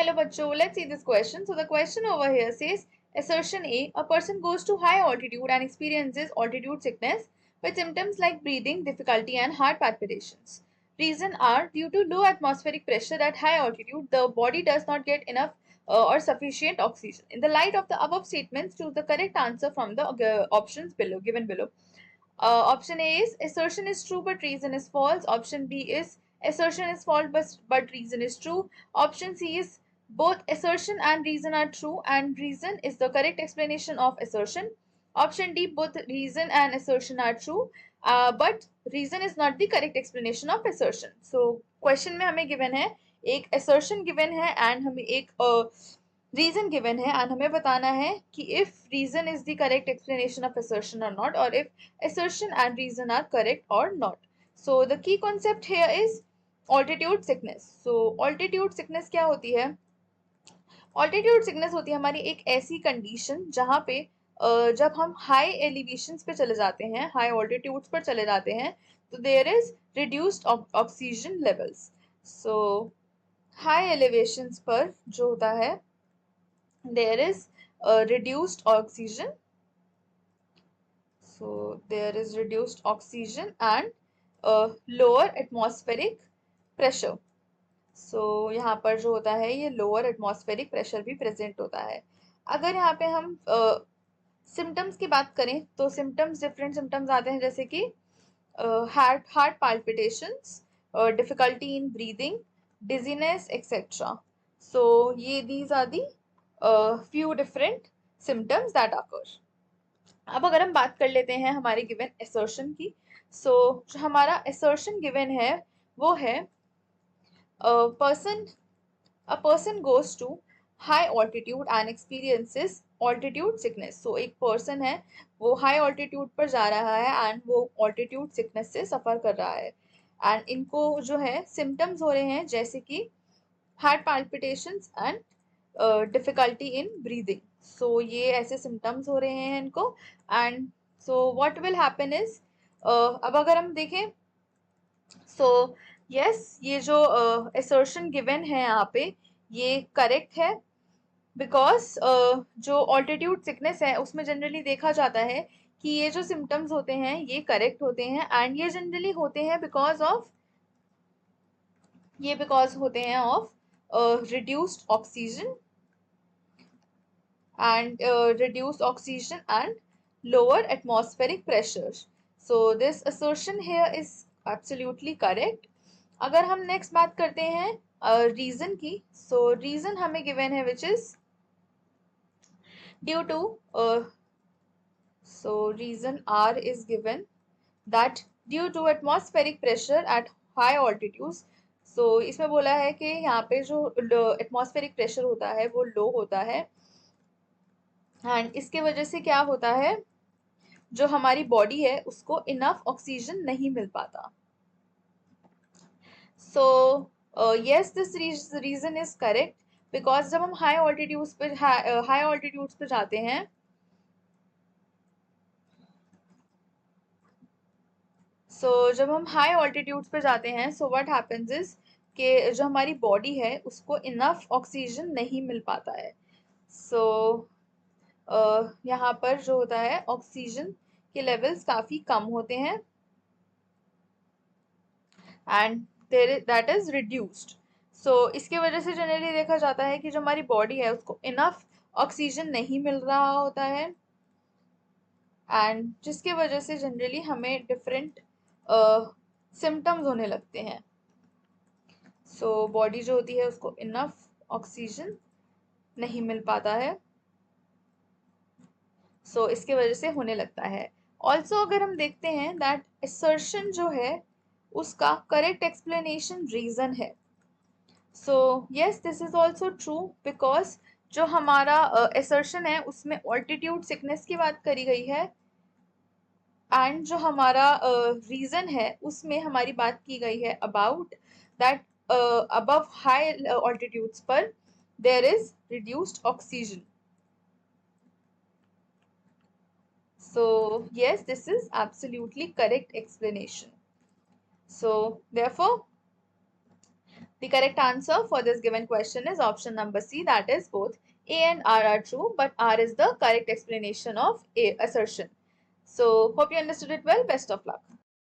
Hello bachcho, let's see this question. So the question over here says assertion A person goes to high altitude and experiences altitude sickness with symptoms like breathing difficulty and heart palpitations. Reason are due to low atmospheric pressure at high altitude the body does not get enough or sufficient oxygen. In the light of the above statements choose the correct answer from the options below given below. Option A is assertion is true but reason is false. Option B is assertion is false but reason is true. Option C is both assertion and reason are true and reason is the correct explanation of assertion. Option D both reason and assertion are true but reason is not the correct explanation of assertion. So question में हमें given है एक assertion given है and हमें एक reason given है and हमें बताना है कि if reason is the correct explanation of assertion और नॉट और if assertion and reason are correct or not. So the key concept here is altitude sickness. So altitude sickness क्या होती है? Altitude sickness होती है हमारी एक ऐसी कंडीशन जहाँ पे जब हम हाई एलिवेशंस पे चले जाते हैं, हाई ऑल्टीट्यूड्स पर चले जाते हैं, तो there is reduced oxygen levels. So high elevations पर जो होता है there is reduced oxygen. So there is reduced oxygen and lower atmospheric pressure. So यहाँ पर जो होता है ये lower atmospheric pressure भी present होता है. अगर यहाँ पे हम symptoms की बात करें तो symptoms different symptoms आते हैं जैसे कि heart palpitations, difficulty in breathing, dizziness, etc. So ये these are the few different symptoms that occur. अब अगर हम बात कर लेते हैं हमारे गिवन assertion की, so जो हमारा assertion given है वो है a person goes to high altitude and experiences altitude sickness. So एक person है वो high altitude पर जा रहा है and वो altitude sickness से सफर कर रहा है and इनको जो है symptoms हो रहे हैं जैसे कि heart palpitations and difficulty in breathing. So ये ऐसे symptoms हो रहे हैं इनको and so what will happen is अब अगर हम देखें so yes ये जो assertion given है यहाँ पे ये correct है because जो altitude sickness है उसमें generally देखा जाता है कि ये जो symptoms होते हैं ये correct होते हैं and ये generally होते हैं because होते हैं of reduced oxygen and lower atmospheric pressure. So this assertion here is absolutely correct. अगर हम next बात करते हैं reason की, so reason हमें given है which is due to so reason R is given that due to atmospheric pressure at high altitudes. So इसमें बोला है कि यहाँ पे जो atmospheric pressure होता है वो low होता है एंड इसके वजह से क्या होता है जो हमारी बॉडी है उसको इनफ ऑक्सीजन नहीं मिल पाता. So yes this reason is correct because जब हम हाई ऑल्टीट्यूड्स पे जाते हैं जब हम हाई ऑल्टीट्यूड्स पे जाते हैं सो व्हाट हैपेंस इज कि जो हमारी बॉडी है उसको इनफ ऑक्सीजन नहीं मिल पाता है. सो यहाँ पर जो होता है ऑक्सीजन के लेवल्स काफी कम होते हैं एंड दैट इज रिड्यूस्ड. सो इसके वजह से जनरली देखा जाता है कि जो हमारी बॉडी है उसको इनफ ऑक्सीजन नहीं मिल रहा होता है एंड जिसके वजह से जनरली हमें डिफरेंट सिम्टम्स होने लगते हैं. सो बॉडी जो होती है उसको इनफ ऑक्सीजन नहीं मिल पाता है सो इसके वजह से होने लगता है. ऑल्सो अगर हम देखते हैं दैट assertion जो है उसका करेक्ट एक्सप्लेनेशन रीजन है. सो yes this is also true because जो हमारा assertion है उसमें ऑल्टीट्यूड सिकनेस की बात करी गई है एंड जो हमारा रीजन है उसमें हमारी बात की गई है about that above high altitudes पर there is reduced oxygen. So yes, this is absolutely correct explanation. So therefore The correct answer for this given question is option number C, that is both A and R are true, but R is the correct explanation of A assertion. So, hope you understood it well. Best of luck.